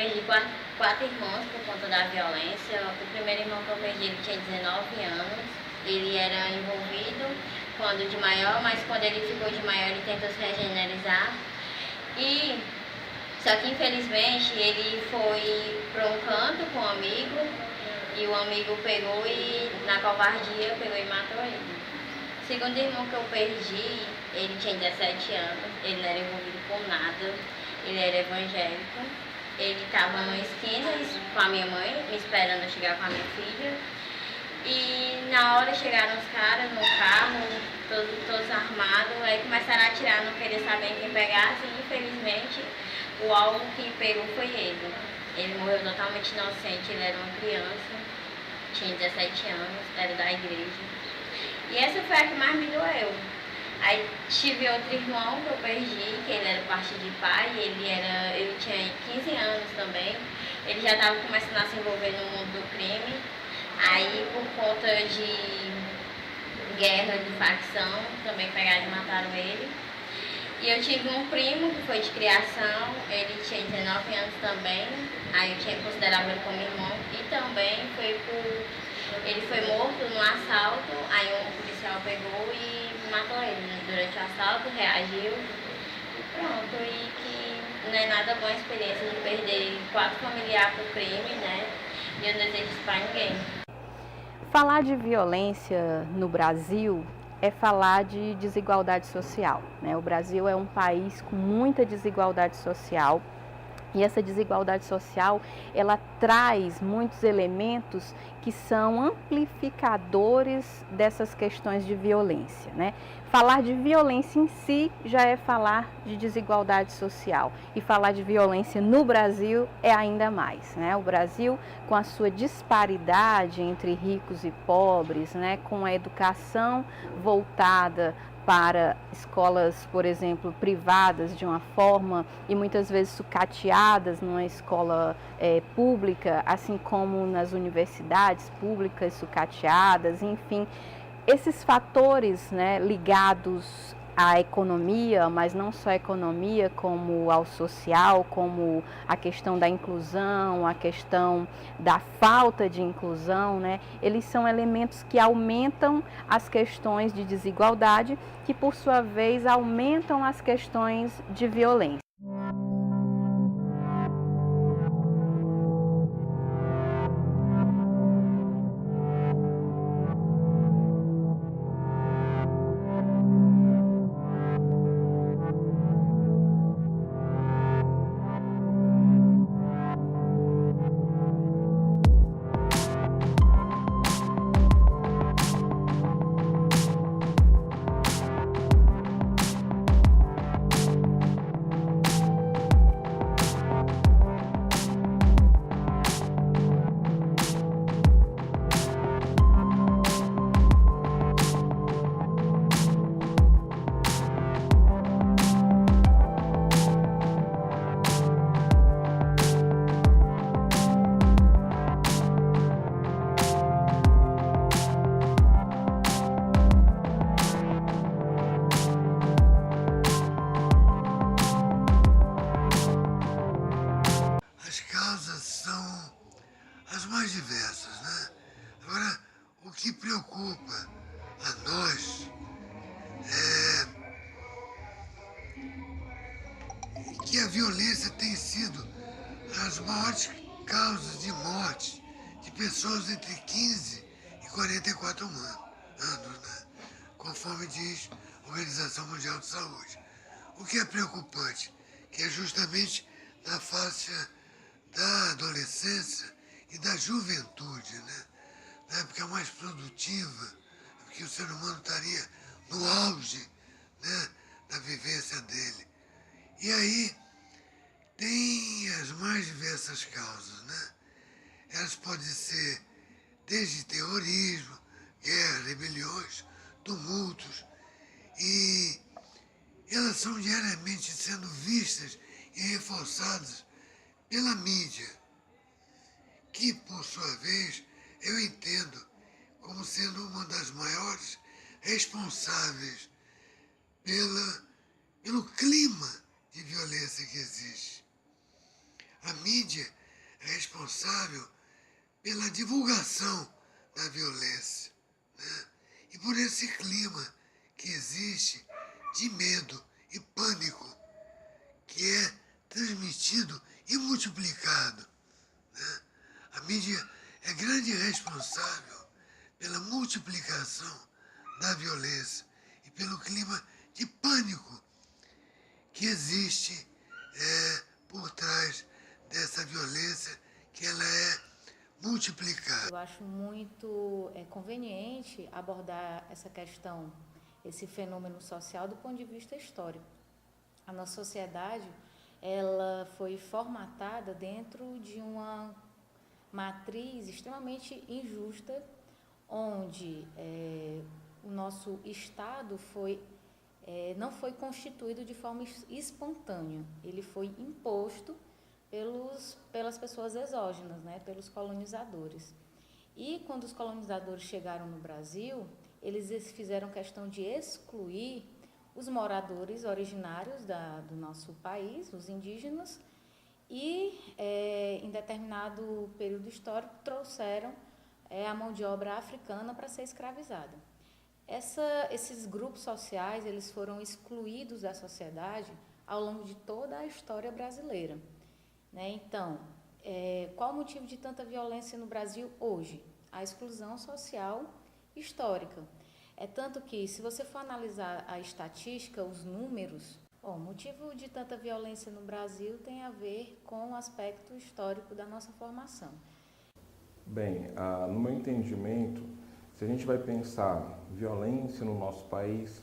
perdi quatro irmãos por conta da violência. O primeiro irmão que eu perdi, ele tinha 19 anos. Ele era envolvido quando de maior, mas quando ele ficou de maior, ele tentou se regenerar. Só que infelizmente ele foi para um canto com um amigo e o amigo pegou e na covardia pegou e matou ele. O segundo irmão que eu perdi, ele tinha 17 anos, ele não era envolvido com nada, ele era evangélico. Ele estava numa esquina com a minha mãe, me esperando eu chegar com a minha filha. E na hora chegaram os caras no carro, todos armados, aí começaram a atirar, não queria saber quem pegasse, e infelizmente o alvo que pegou foi ele. Ele morreu totalmente inocente, ele era uma criança, tinha 17 anos, era da igreja. E essa foi a que mais me doeu. Aí tive outro irmão que eu perdi, que ele era parte de pai, ele tinha 15 anos também. Ele já estava começando a se envolver no mundo do crime. Aí por conta de guerra de facção, também pegaram e mataram ele. E eu tive um primo que foi de criação, ele tinha 19 anos também, aí eu considerava ele como irmão, e também ele foi morto num assalto, aí um policial pegou e matou ele durante o assalto, reagiu, e pronto, e que não é nada boa a experiência de perder 4 familiares pro crime, né? E eu não desejo isso pra ninguém. Falar de violência no Brasil é falar de desigualdade social, né? O Brasil é um país com muita desigualdade social. E essa desigualdade social, ela traz muitos elementos que são amplificadores dessas questões de violência, né? Falar de violência em si já é falar de desigualdade social. E falar de violência no Brasil é ainda mais, né? O Brasil, com a sua disparidade entre ricos e pobres, né? Com a educação voltada para escolas, por exemplo, privadas de uma forma e muitas vezes sucateadas numa escola pública, assim como nas universidades públicas sucateadas, enfim, esses fatores, né, ligados à economia, mas não só à economia, como ao social, como a questão da inclusão, a questão da falta de inclusão, né? Eles são elementos que aumentam as questões de desigualdade, que por sua vez aumentam as questões de violência. As causas são as mais diversas, né? Agora, o que preocupa a nós é que a violência tem sido as maiores causas de morte de pessoas entre 15 e 44 anos, né? Conforme diz a Organização Mundial de Saúde. O que é preocupante, que é justamente na faixa da adolescência e da juventude, né? Na época mais produtiva, porque o ser humano estaria no auge, né, da vivência dele. E aí tem as mais diversas causas, né? Elas podem ser desde terrorismo, guerra, rebeliões, tumultos, e elas são diariamente sendo vistas e reforçadas pela mídia, que por sua vez eu entendo como sendo uma das maiores responsáveis pelo clima de violência que existe. A mídia é responsável pela divulgação da violência, né? E por esse clima que existe de medo e pânico que é transmitido e multiplicado, né? A mídia é grande responsável pela multiplicação da violência e pelo clima de pânico que existe por trás dessa violência, que ela é multiplicada. Eu acho muito conveniente abordar essa questão, esse fenômeno social do ponto de vista histórico. A nossa sociedade, ela foi formatada dentro de uma matriz extremamente injusta, onde o nosso Estado não foi constituído de forma espontânea, ele foi imposto pelas pessoas exógenas, né, pelos colonizadores. E quando os colonizadores chegaram no Brasil, eles fizeram questão de excluir os moradores originários do nosso país, os indígenas, e em determinado período histórico trouxeram a mão de obra africana para ser escravizada. Esses grupos sociais, eles foram excluídos da sociedade ao longo de toda a história brasileira, né? Então, qual o motivo de tanta violência no Brasil hoje? A exclusão social histórica. É tanto que, se você for analisar a estatística, os números, o motivo de tanta violência no Brasil tem a ver com o aspecto histórico da nossa formação. Bem, no meu entendimento, se a gente vai pensar violência no nosso país,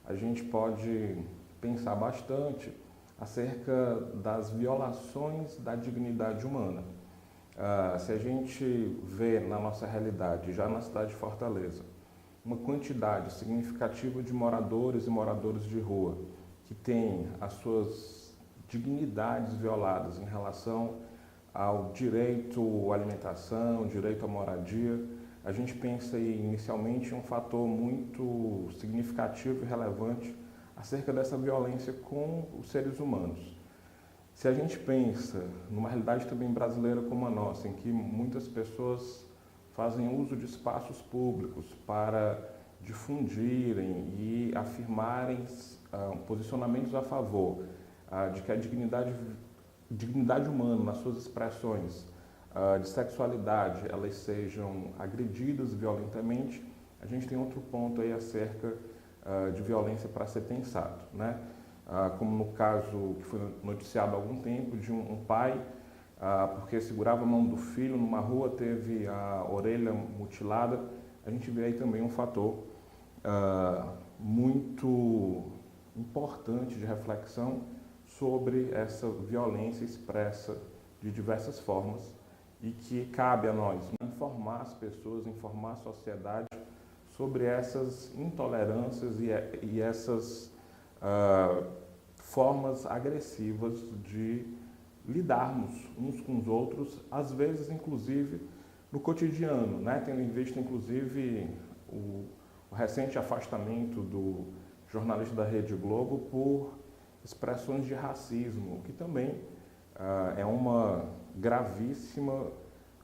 a gente pode pensar bastante acerca das violações da dignidade humana. Se a gente vê na nossa realidade, já na cidade de Fortaleza, uma quantidade significativa de moradores e moradoras de rua que têm as suas dignidades violadas em relação ao direito à alimentação, direito à moradia, a gente pensa aí inicialmente em um fator muito significativo e relevante acerca dessa violência com os seres humanos. Se a gente pensa numa realidade também brasileira como a nossa, em que muitas pessoas fazem uso de espaços públicos para difundirem e afirmarem posicionamentos a favor de que a dignidade humana, nas suas expressões de sexualidade, elas sejam agredidas violentamente, a gente tem outro ponto aí acerca de violência para ser pensado, né? Como no caso que foi noticiado há algum tempo de um pai, porque segurava a mão do filho numa rua, teve a orelha mutilada. A gente vê aí também um fator muito importante de reflexão sobre essa violência expressa de diversas formas e que cabe a nós informar as pessoas, informar a sociedade sobre essas intolerâncias e essas formas agressivas de lidarmos uns com os outros, às vezes inclusive no cotidiano, né? Tendo em vista inclusive o recente afastamento do jornalista da Rede Globo por expressões de racismo, que também é uma gravíssima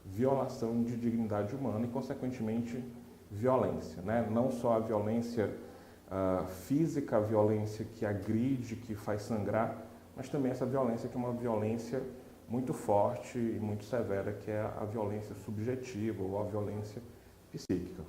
violação de dignidade humana e, consequentemente, violência, né? Não só a violência física, a violência que agride, que faz sangrar, mas também essa violência que é uma violência muito forte e muito severa, que é a violência subjetiva ou a violência psíquica.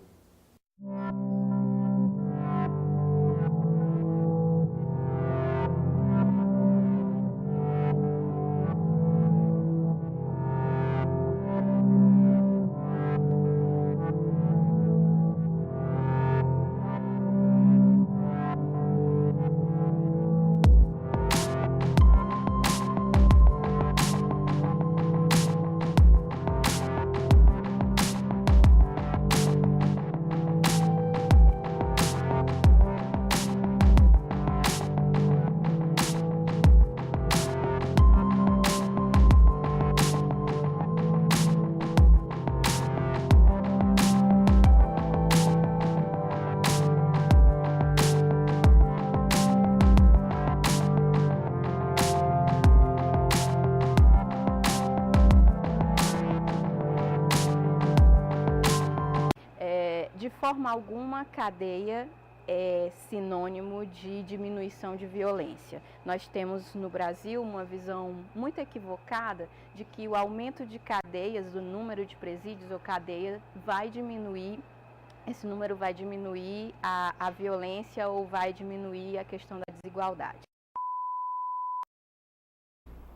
forma alguma, cadeia é sinônimo de diminuição de violência. Nós temos no Brasil uma visão muito equivocada de que o aumento de cadeias, do número de presídios ou cadeia, vai diminuir, esse número vai diminuir a violência ou vai diminuir a questão da desigualdade.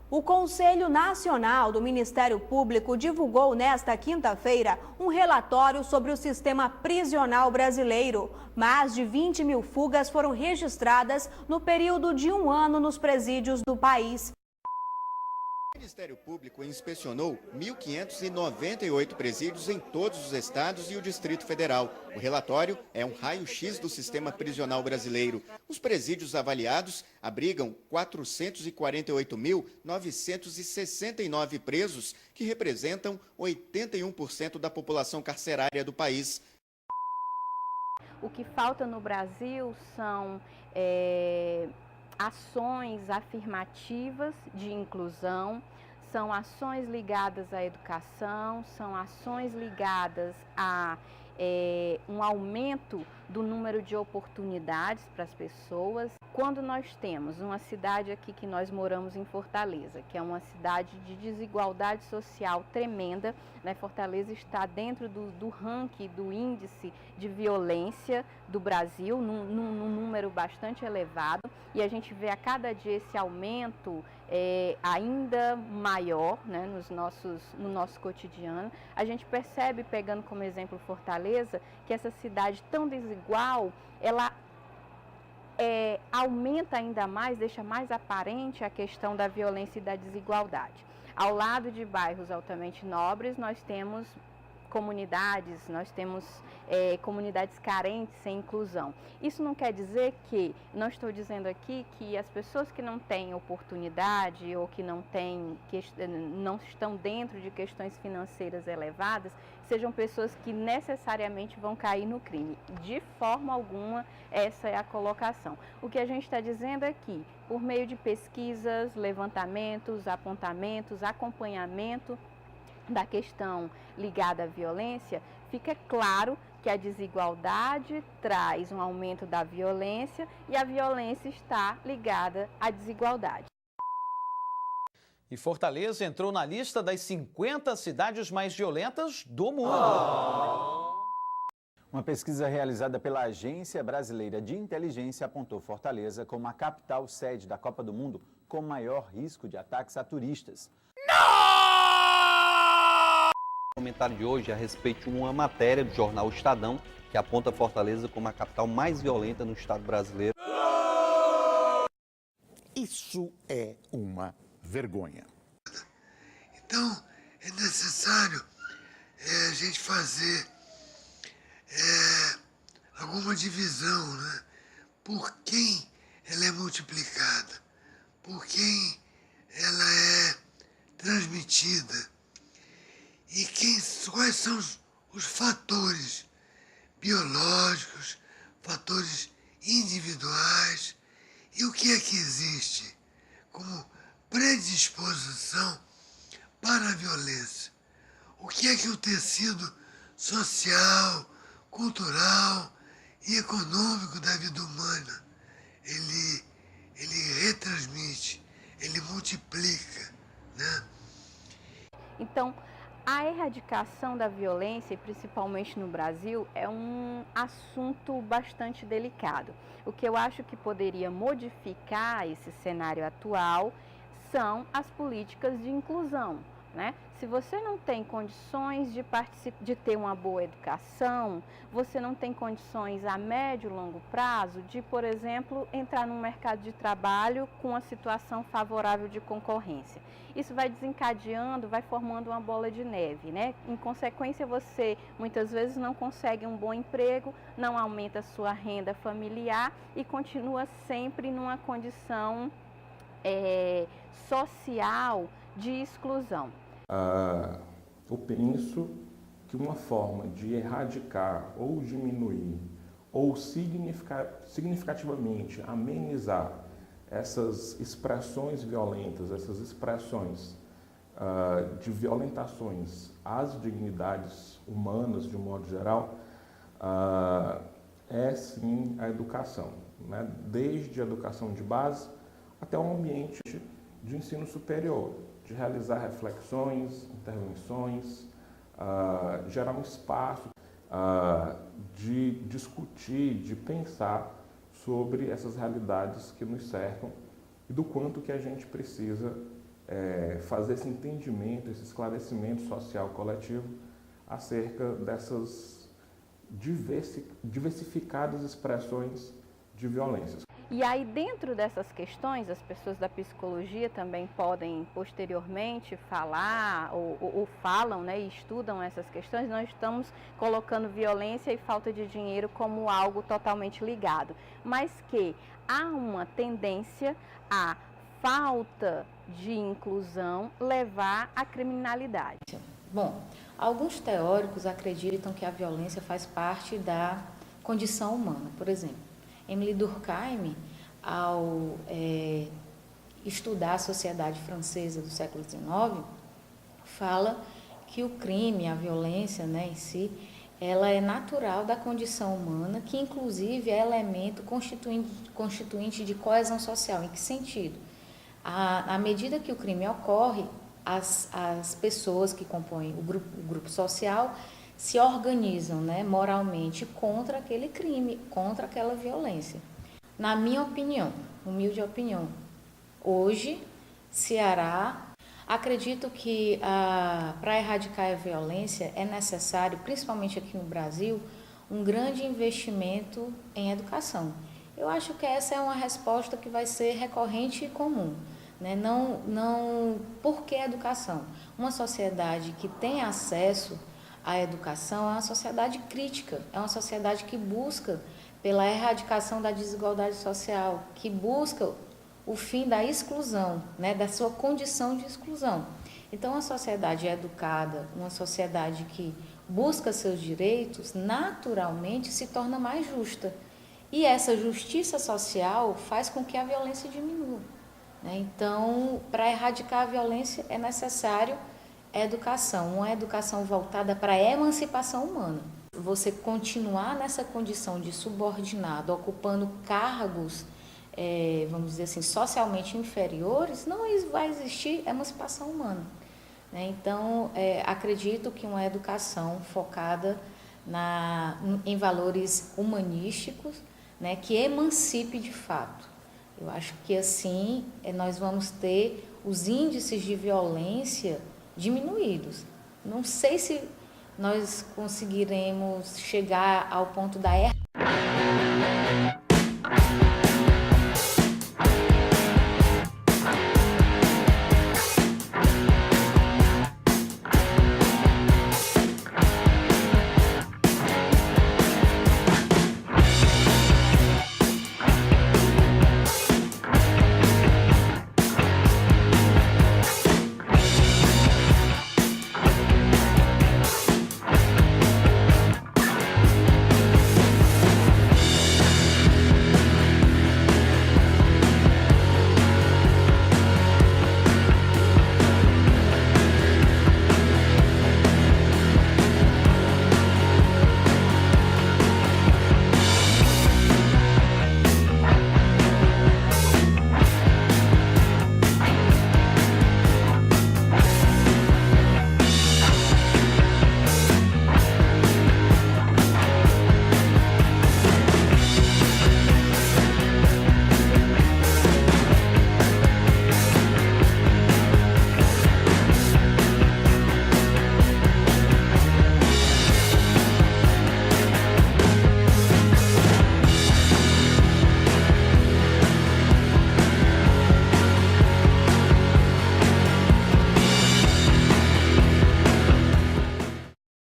O Conselho Nacional do Ministério Público divulgou nesta quinta-feira um relatório sobre o sistema prisional brasileiro. Mais de 20 mil fugas foram registradas no período de um ano nos presídios do país. O Ministério Público inspecionou 1.598 presídios em todos os estados e o Distrito Federal. O relatório é um raio-x do sistema prisional brasileiro. Os presídios avaliados abrigam 448.969 presos, que representam 81% da população carcerária do país. O que falta no Brasil são ações afirmativas de inclusão, são ações ligadas à educação, são ações ligadas a um aumento do número de oportunidades para as pessoas. Quando nós temos uma cidade aqui que nós moramos em Fortaleza, que é uma cidade de desigualdade social tremenda, né? Fortaleza está dentro do ranking do índice de violência do Brasil, num número bastante elevado, e a gente vê a cada dia esse aumento ainda maior, né, no nosso cotidiano. A gente percebe, pegando como exemplo Fortaleza, que essa cidade tão desigual, ela aumenta ainda mais, deixa mais aparente a questão da violência e da desigualdade. Ao lado de bairros altamente nobres, nós temos comunidades, comunidades carentes sem inclusão. Isso não quer dizer que, não estou dizendo aqui que as pessoas que não têm oportunidade ou que não estão dentro de questões financeiras elevadas, sejam pessoas que necessariamente vão cair no crime. De forma alguma, essa é a colocação. O que a gente está dizendo é que, por meio de pesquisas, levantamentos, apontamentos, acompanhamento da questão ligada à violência, fica claro que a desigualdade traz um aumento da violência e a violência está ligada à desigualdade. E Fortaleza entrou na lista das 50 cidades mais violentas do mundo. Uma pesquisa realizada pela Agência Brasileira de Inteligência apontou Fortaleza como a capital sede da Copa do Mundo com maior risco de ataques a turistas. O comentário de hoje é a respeito de uma matéria do jornal Estadão que aponta Fortaleza como a capital mais violenta no estado brasileiro. Isso é uma vergonha. Então, é necessário a gente fazer alguma divisão, né? Por quem ela é multiplicada, por quem ela é transmitida e quais são os fatores biológicos, fatores individuais e o que é que existe como predisposição para a violência. O que é que o tecido social, cultural e econômico da vida humana ele retransmite, ele multiplica, né? Então, a erradicação da violência, principalmente no Brasil, é um assunto bastante delicado. O que eu acho que poderia modificar esse cenário atual são as políticas de inclusão, né? Se você não tem condições de ter uma boa educação, você não tem condições a médio e longo prazo de, por exemplo, entrar no mercado de trabalho com uma situação favorável de concorrência. Isso vai desencadeando, vai formando uma bola de neve, né? Em consequência, você muitas vezes não consegue um bom emprego, não aumenta a sua renda familiar e continua sempre numa condição social de exclusão. Eu penso que uma forma de erradicar ou diminuir ou significativamente amenizar essas expressões violentas, essas expressões de violentações às dignidades humanas de um modo geral, é sim a educação, né? Desde a educação de base até um ambiente de ensino superior, de realizar reflexões, intervenções, gerar um espaço de discutir, de pensar sobre essas realidades que nos cercam e do quanto que a gente precisa fazer esse entendimento, esse esclarecimento social coletivo acerca dessas diversificadas expressões de violências. E aí, dentro dessas questões, as pessoas da psicologia também podem posteriormente falar ou falam, né, e estudam essas questões. Nós estamos colocando violência e falta de dinheiro como algo totalmente ligado, mas que há uma tendência a falta de inclusão levar à criminalidade. Bom, alguns teóricos acreditam que a violência faz parte da condição humana. Por exemplo, Emile Durkheim, ao estudar a sociedade francesa do século XIX, fala que o crime, a violência, né, em si, ela é natural da condição humana, que inclusive é elemento constituinte de coesão social. Em que sentido? À medida que o crime ocorre, as pessoas que compõem o grupo social se organizam, né, moralmente contra aquele crime, contra aquela violência. Na minha opinião, humilde opinião, hoje, Ceará, acredito que para erradicar a violência é necessário, principalmente aqui no Brasil, um grande investimento em educação. Eu acho que essa é uma resposta que vai ser recorrente e comum. Né? Por que educação? Uma sociedade que tem acesso à educação é uma sociedade crítica, é uma sociedade que busca pela erradicação da desigualdade social, que busca o fim da exclusão, né? Da sua condição de exclusão. Então, uma sociedade educada, uma sociedade que busca seus direitos, naturalmente se torna mais justa. E essa justiça social faz com que a violência diminua. Então, para erradicar a violência é necessário educação, uma educação voltada para a emancipação humana. Você continuar nessa condição de subordinado, ocupando cargos, vamos dizer assim, socialmente inferiores, não vai existir emancipação humana. Então, acredito que uma educação focada em valores humanísticos, né, que emancipe de fato. Eu acho que assim nós vamos ter os índices de violência diminuídos. Não sei se nós conseguiremos chegar ao ponto da